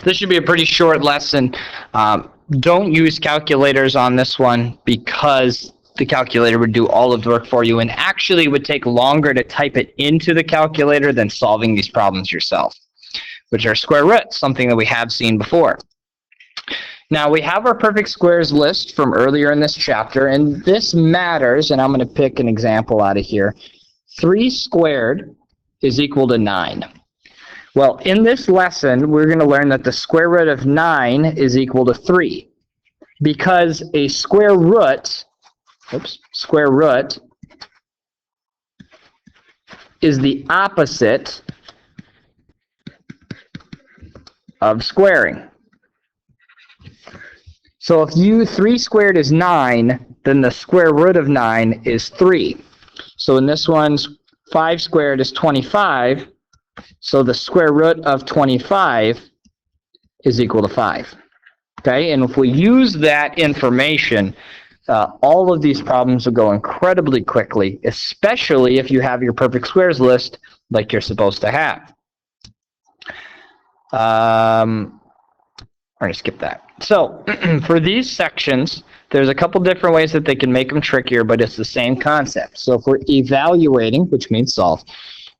This should be a pretty short lesson. Don't use calculators on this one because the calculator would do all of the work for you and actually would take longer to type it into the calculator than solving these problems yourself, which are square roots, something that we have seen before. Now, we have our perfect squares list from earlier in this chapter, and this matters, and I'm going to pick an example out of here. 3 squared is equal to 9. Well, in this lesson, we're going to learn that the square root of 9 is equal to 3, because a square root is the opposite of squaring. So if 3 squared is 9, then the square root of 9 is 3. So in this one's 5 squared is 25, so the square root of 25 is equal to 5. Okay, and if we use that information, all of these problems will go incredibly quickly, especially if you have your perfect squares list like you're supposed to have. I'm going to skip that. So for these sections, there's a couple different ways that they can make them trickier, but it's the same concept. So if we're evaluating, which means solve,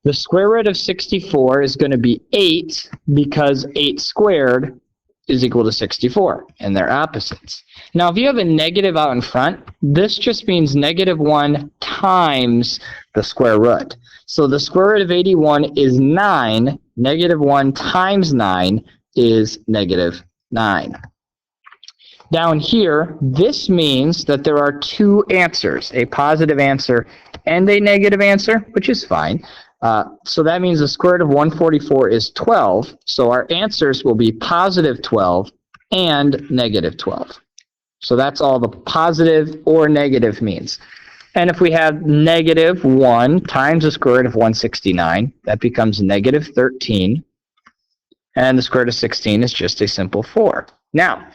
the square root of 64 is going to be 8 because 8 squared is equal to 64, and they're opposites. Now, if you have a negative out in front, this just means -1 times the square root. So the square root of 81 is 9. -1 times 9 is -9. Down here, this means that there are 2 answers, a positive answer and a negative answer, which is fine. So that means the square root of 144 is 12. So our answers will be positive 12 and negative 12. So that's all the positive or negative means. And if we have -1 times the square root of 169, that becomes -13. And the square root of 16 is just a simple 4. Now,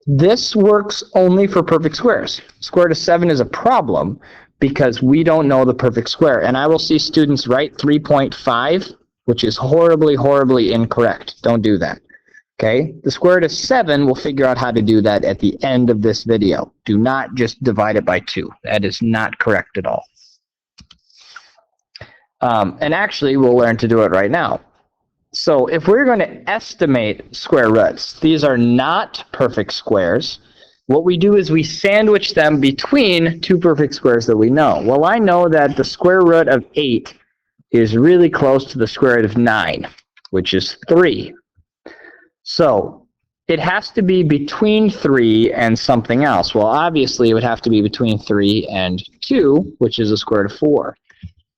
this works only for perfect squares. Square root of 7 is a problem because we don't know the perfect square. And I will see students write 3.5, which is horribly, horribly incorrect. Don't do that. Okay? The square root of 7, we'll figure out how to do that at the end of this video. Do not just divide it by 2. That is not correct at all. And actually, we'll learn to do it right now. So if we're going to estimate square roots, these are not perfect squares. What we do is we sandwich them between 2 perfect squares that we know. Well, I know that the square root of 8 is really close to the square root of 9, which is 3. So it has to be between 3 and something else. Well, obviously, it would have to be between 3 and 2, which is the square root of 4.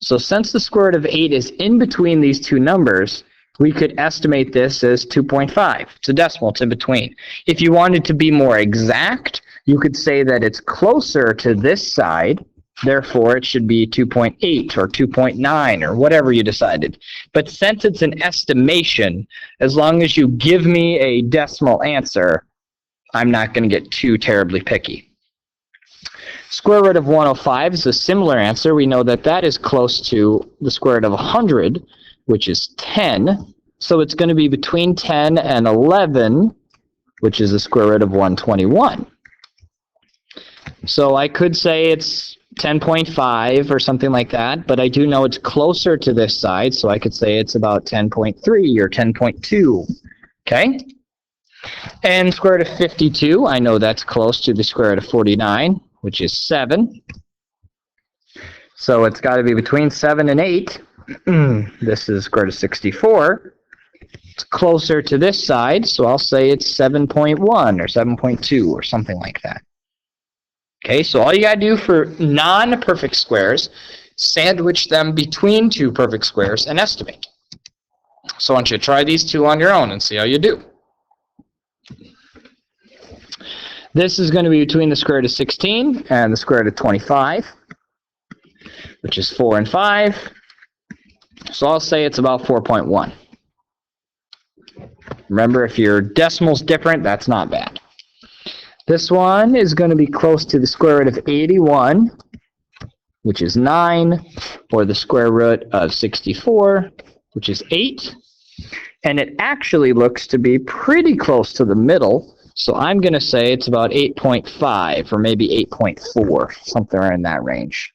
So since the square root of 8 is in between these 2 numbers, we could estimate this as 2.5. It's a decimal. It's in between. If you wanted to be more exact, you could say that it's closer to this side. Therefore, it should be 2.8 or 2.9 or whatever you decided. But since it's an estimation, as long as you give me a decimal answer, I'm not going to get too terribly picky. Square root of 105 is a similar answer. We know that that is close to the square root of 100, which is 10. So it's going to be between 10 and 11, which is the square root of 121. So I could say it's 10.5 or something like that, but I do know it's closer to this side, so I could say it's about 10.3 or 10.2. Okay? And square root of 52, I know that's close to the square root of 49, which is 7. So it's got to be between 7 and 8. This is square root of 64. It's closer to this side, so I'll say it's 7.1 or 7.2 or something like that. Okay, so all you got to do for non-perfect squares, sandwich them between 2 perfect squares and estimate. So I want you to try these 2 on your own and see how you do. This is going to be between the square root of 16 and the square root of 25, which is 4 and 5. So I'll say it's about 4.1. Remember, if your decimal's different, that's not bad. This one is going to be close to the square root of 81, which is 9, or the square root of 64, which is 8. And it actually looks to be pretty close to the middle. So I'm going to say it's about 8.5 or maybe 8.4, something in that range.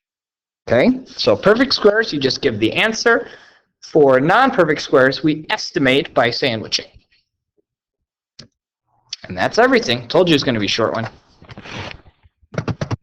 Okay, so perfect squares, you just give the answer. For non-perfect squares, we estimate by sandwiching. And that's everything. Told you it was going to be a short one.